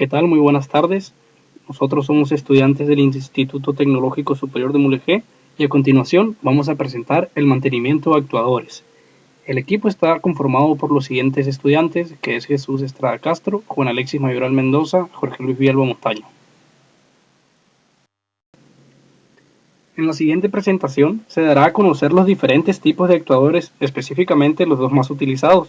¿Qué tal? Muy buenas tardes. Nosotros somos estudiantes del Instituto Tecnológico Superior de Mulegé y a continuación vamos a presentar el mantenimiento de actuadores. El equipo está conformado por los siguientes estudiantes, que es Jesús Estrada Castro, Juan Alexis Mayoral Mendoza, Jorge Luis Villalba Montaño. En la siguiente presentación se dará a conocer los diferentes tipos de actuadores, específicamente los dos más utilizados,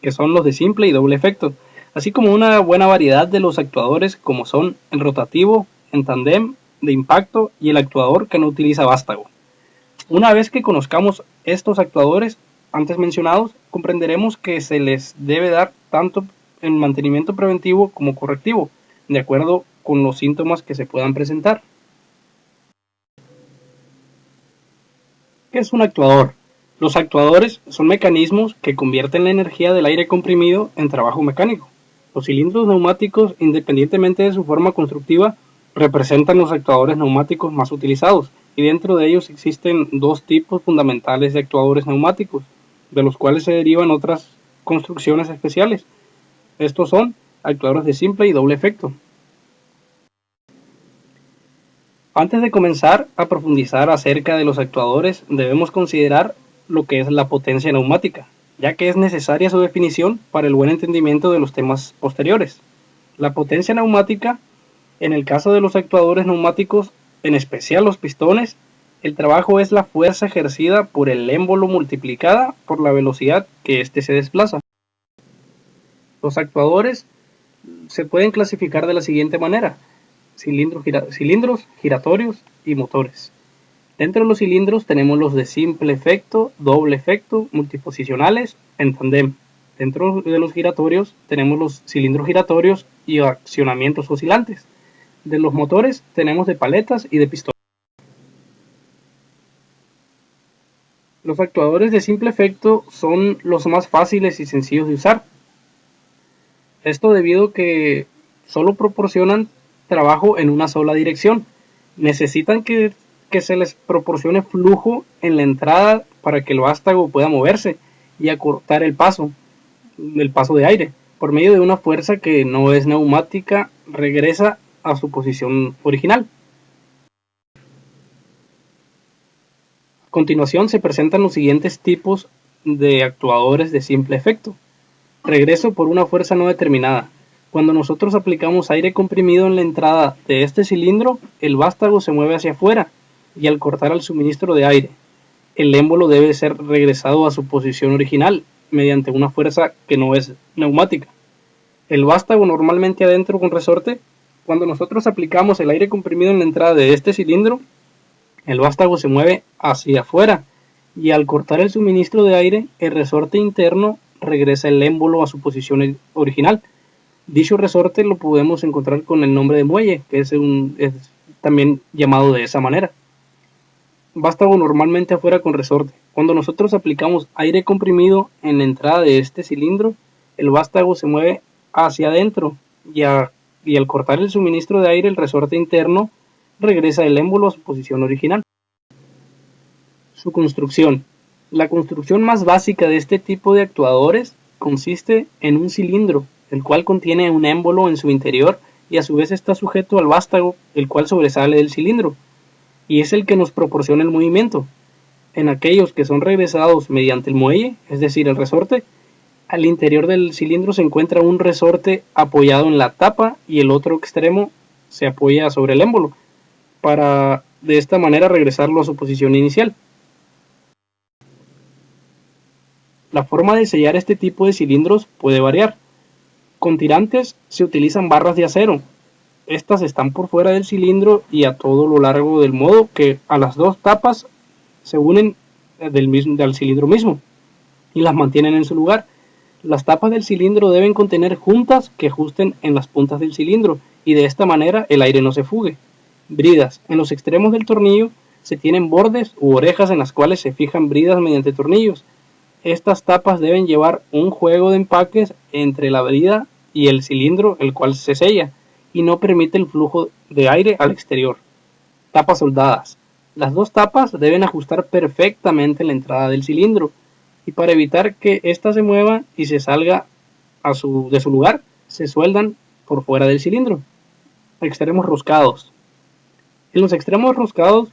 que son los de simple y doble efecto, así como una buena variedad de los actuadores como son el rotativo, en tandem, de impacto y el actuador que no utiliza vástago. Una vez que conozcamos estos actuadores antes mencionados, comprenderemos que se les debe dar tanto el mantenimiento preventivo como correctivo, de acuerdo con los síntomas que se puedan presentar. ¿Qué es un actuador? Los actuadores son mecanismos que convierten la energía del aire comprimido en trabajo mecánico. Los cilindros neumáticos, independientemente de su forma constructiva, representan los actuadores neumáticos más utilizados, y dentro de ellos existen dos tipos fundamentales de actuadores neumáticos, de los cuales se derivan otras construcciones especiales. Estos son actuadores de simple y doble efecto. Antes de comenzar a profundizar acerca de los actuadores, debemos considerar lo que es la potencia neumática, ya que es necesaria su definición para el buen entendimiento de los temas posteriores. La potencia neumática, en el caso de los actuadores neumáticos, en especial los pistones, el trabajo es la fuerza ejercida por el émbolo multiplicada por la velocidad que éste se desplaza. Los actuadores se pueden clasificar de la siguiente manera: cilindros giratorios y motores. Dentro de los cilindros tenemos los de simple efecto, doble efecto, multiposicionales, en tandem. Dentro de los giratorios tenemos los cilindros giratorios y accionamientos oscilantes. De los motores tenemos de paletas y de pistones. Los actuadores de simple efecto son los más fáciles y sencillos de usar. Esto debido a que solo proporcionan trabajo en una sola dirección. Necesitan que se les proporcione flujo en la entrada para que el vástago pueda moverse y acortar el paso de aire. Por medio de una fuerza que no es neumática, regresa a su posición original. A continuación se presentan los siguientes tipos de actuadores de simple efecto. Regreso por una fuerza no determinada. Cuando nosotros aplicamos aire comprimido en la entrada de este cilindro, el vástago se mueve hacia afuera y al cortar el suministro de aire, el émbolo debe ser regresado a su posición original mediante una fuerza que no es neumática. El vástago normalmente adentro con resorte. Cuando nosotros aplicamos el aire comprimido en la entrada de este cilindro, el vástago se mueve hacia afuera y al cortar el suministro de aire, el resorte interno regresa el émbolo a su posición original. Dicho resorte lo podemos encontrar con el nombre de muelle, que es también llamado de esa manera. Vástago normalmente afuera con resorte. Cuando nosotros aplicamos aire comprimido en la entrada de este cilindro, el vástago se mueve hacia adentro y al cortar el suministro de aire, el resorte interno regresa el émbolo a su posición original. Su construcción. La construcción más básica de este tipo de actuadores consiste en un cilindro, el cual contiene un émbolo en su interior y a su vez está sujeto al vástago, el cual sobresale del cilindro, y es el que nos proporciona el movimiento. En aquellos que son regresados mediante el muelle, es decir, el resorte, al interior del cilindro se encuentra un resorte apoyado en la tapa y el otro extremo se apoya sobre el émbolo, para de esta manera regresarlo a su posición inicial. La forma de sellar este tipo de cilindros puede variar. Con tirantes se utilizan barras de acero. Estas están por fuera del cilindro y a todo lo largo del modo que a las dos tapas se unen del cilindro mismo y las mantienen en su lugar. Las tapas del cilindro deben contener juntas que ajusten en las puntas del cilindro y de esta manera el aire no se fugue. Bridas. En los extremos del tornillo se tienen bordes u orejas en las cuales se fijan bridas mediante tornillos. Estas tapas deben llevar un juego de empaques entre la brida y el cilindro, el cual se sella y no permite el flujo de aire al exterior. Tapas soldadas. Las dos tapas deben ajustar perfectamente la entrada del cilindro y para evitar que ésta se mueva y se salga de su lugar, se sueldan por fuera del cilindro. Extremos roscados. En los extremos roscados,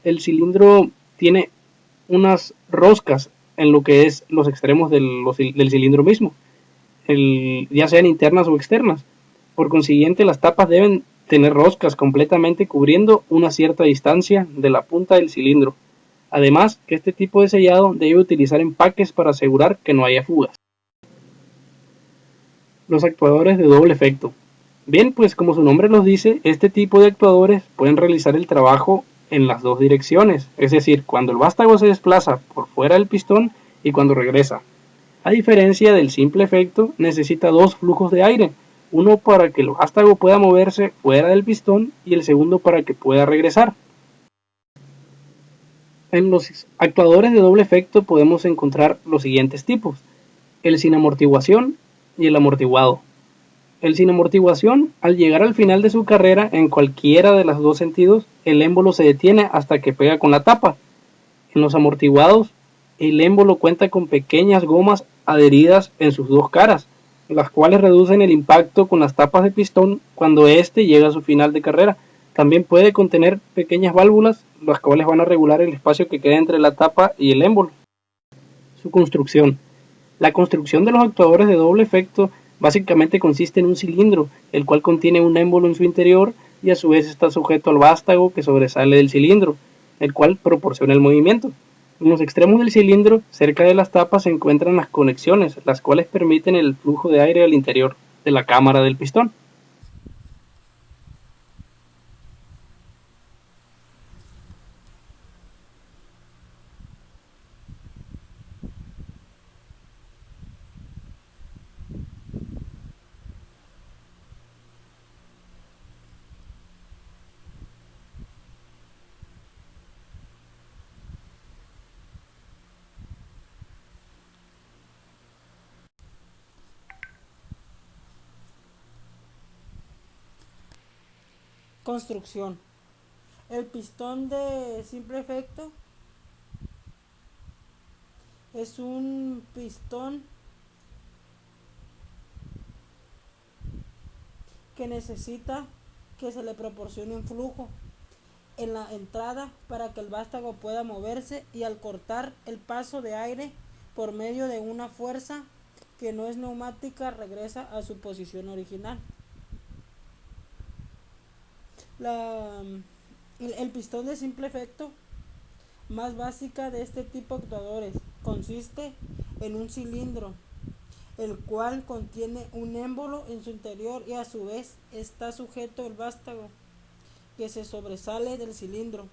el cilindro tiene unas roscas en lo que es los extremos del cilindro mismo, ya sean internas o externas. Por consiguiente, las tapas deben tener roscas completamente cubriendo una cierta distancia de la punta del cilindro. Además, que este tipo de sellado debe utilizar empaques para asegurar que no haya fugas. Los actuadores de doble efecto. Bien, pues como su nombre los dice, este tipo de actuadores pueden realizar el trabajo en las dos direcciones, es decir, cuando el vástago se desplaza por fuera del pistón y cuando regresa. A diferencia del simple efecto, necesita dos flujos de aire, uno para que el vástago pueda moverse fuera del pistón y el segundo para que pueda regresar. En los actuadores de doble efecto podemos encontrar los siguientes tipos: el sin amortiguación y el amortiguado. El sin amortiguación, al llegar al final de su carrera en cualquiera de los dos sentidos, el émbolo se detiene hasta que pega con la tapa. En los amortiguados, el émbolo cuenta con pequeñas gomas adheridas en sus dos caras, las cuales reducen el impacto con las tapas de pistón cuando éste llega a su final de carrera. También puede contener pequeñas válvulas, las cuales van a regular el espacio que queda entre la tapa y el émbolo. Su construcción. La construcción de los actuadores de doble efecto básicamente consiste en un cilindro, el cual contiene un émbolo en su interior y a su vez está sujeto al vástago que sobresale del cilindro, el cual proporciona el movimiento. En los extremos del cilindro, cerca de las tapas, se encuentran las conexiones, las cuales permiten el flujo de aire al interior de la cámara del pistón. Construcción. El pistón de simple efecto es un pistón que necesita que se le proporcione un flujo en la entrada para que el vástago pueda moverse, y al cortar el paso de aire por medio de una fuerza que no es neumática regresa a su posición original. La, el pistón de simple efecto más básica de este tipo de actuadores consiste en un cilindro, el cual contiene un émbolo en su interior y a su vez está sujeto el vástago que se sobresale del cilindro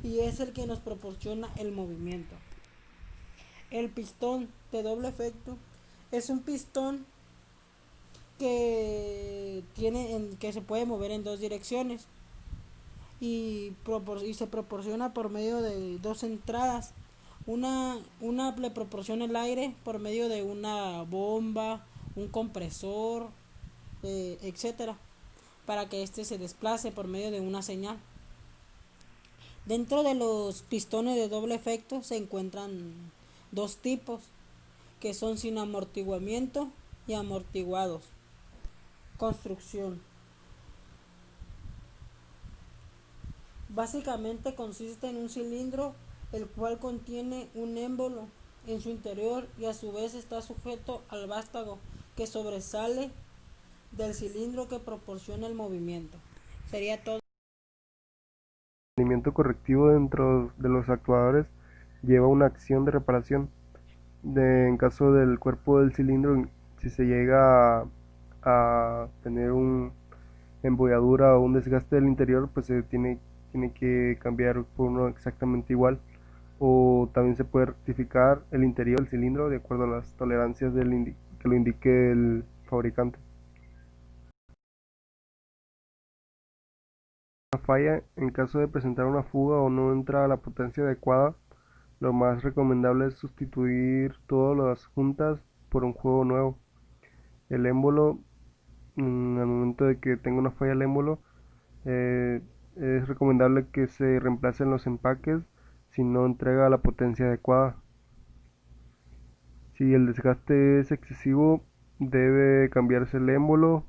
y es el que nos proporciona el movimiento. El pistón de doble efecto es un pistón que se puede mover en dos direcciones y se proporciona por medio de dos entradas. Una le proporciona el aire por medio de una bomba, un compresor, etcétera, para que éste se desplace por medio de una señal. Dentro de los pistones de doble efecto se encuentran dos tipos, que son sin amortiguamiento y amortiguados. Construcción. Básicamente consiste en un cilindro el cual contiene un émbolo en su interior y a su vez está sujeto al vástago que sobresale del cilindro que proporciona el movimiento. Sería todo. El movimiento correctivo dentro de los actuadores lleva una acción de reparación. En caso del cuerpo del cilindro, si se llega a tener una embolladura o un desgaste del interior, pues tiene que cambiar por uno exactamente igual. O también se puede rectificar el interior del cilindro de acuerdo a las tolerancias que lo indique el fabricante. Una falla: en caso de presentar una fuga o no entra a la potencia adecuada, lo más recomendable es sustituir todas las juntas por un juego nuevo. El émbolo, al momento de que tenga una falla el émbolo, eh, es recomendable que se reemplacen los empaques si no entrega la potencia adecuada. Si el desgaste es excesivo, debe cambiarse el émbolo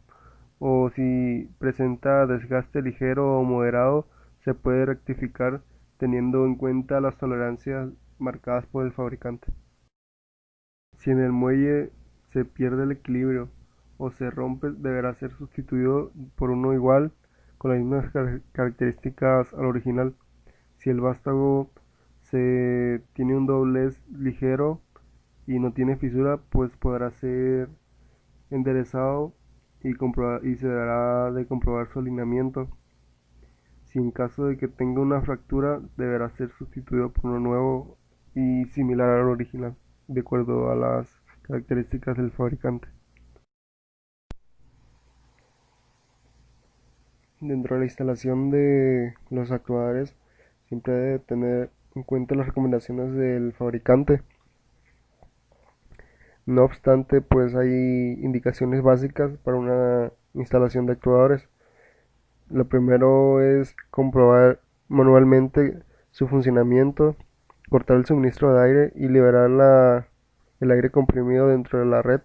o si presenta desgaste ligero o moderado, se puede rectificar teniendo en cuenta las tolerancias marcadas por el fabricante. Si en el muelle se pierde el equilibrio o se rompe, deberá ser sustituido por uno igual con las mismas características al original. Si el vástago se tiene un doblez ligero y no tiene fisura, pues podrá ser enderezado y se dará de comprobar su alineamiento. Si en caso de que tenga una fractura, deberá ser sustituido por uno nuevo y similar al original, de acuerdo a las características del fabricante. Dentro de la instalación de los actuadores, siempre debe tener en cuenta las recomendaciones del fabricante. No obstante, pues hay indicaciones básicas para una instalación de actuadores. Lo primero es comprobar manualmente su funcionamiento, cortar el suministro de aire y liberar el aire comprimido dentro de la red.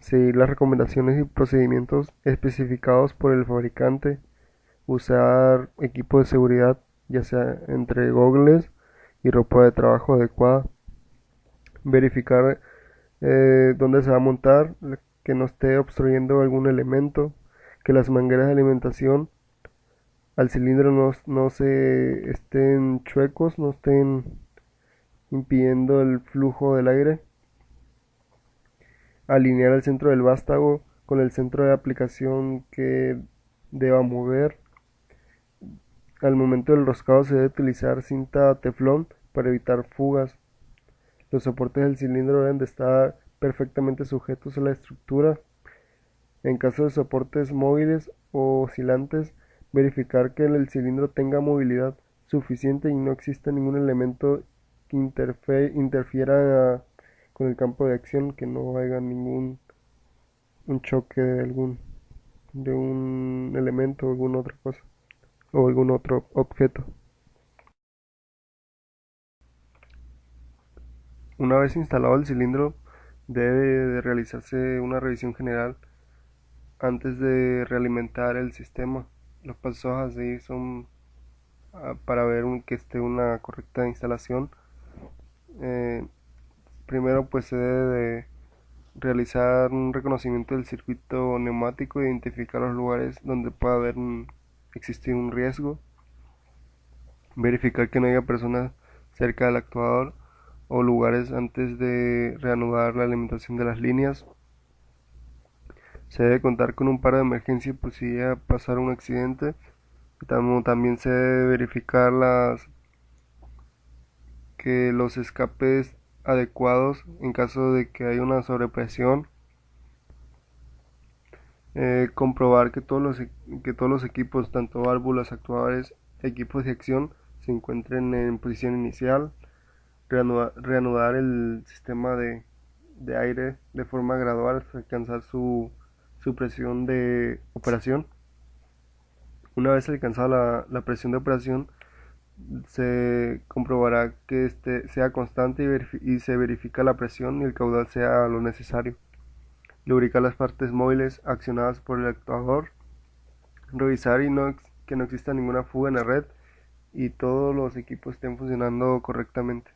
Seguir las recomendaciones y procedimientos especificados por el fabricante. Usar equipo de seguridad, ya sea entre gogles y ropa de trabajo adecuada. Verificar dónde se va a montar, que no esté obstruyendo algún elemento, que las mangueras de alimentación al cilindro no se estén chuecos, no estén impidiendo el flujo del aire. Alinear el centro del vástago con el centro de aplicación que deba mover. Al momento del roscado se debe utilizar cinta teflón para evitar fugas. Los soportes del cilindro deben de estar perfectamente sujetos a la estructura. En caso de soportes móviles o oscilantes, verificar que el cilindro tenga movilidad suficiente y no exista ningún elemento que interfiera con el campo de acción, que no haya ningún un choque de un elemento o alguna otra cosa o algún otro objeto. Una vez instalado el cilindro, debe de realizarse una revisión general antes de realimentar el sistema. Los pasos a seguir son para ver que esté una correcta instalación. Eh, Primero pues se debe de realizar un reconocimiento del circuito neumático e identificar los lugares donde pueda existir un riesgo. Verificar que no haya personas cerca del actuador o lugares antes de reanudar la alimentación de las líneas. Se debe contar con un paro de emergencia por si llega a pasar un accidente. También se debe verificar que los escapes adecuados en caso de que haya una sobrepresión. Comprobar que todos los equipos, tanto válvulas, actuadores, equipos de acción, se encuentren en posición inicial. Reanudar el sistema de aire de forma gradual hasta alcanzar su presión de operación. Una vez alcanzada la presión de operación, se comprobará que este sea constante y se verifica la presión y el caudal sea lo necesario. Lubricar las partes móviles accionadas por el actuador. Revisar que no exista ninguna fuga en la red y todos los equipos estén funcionando correctamente.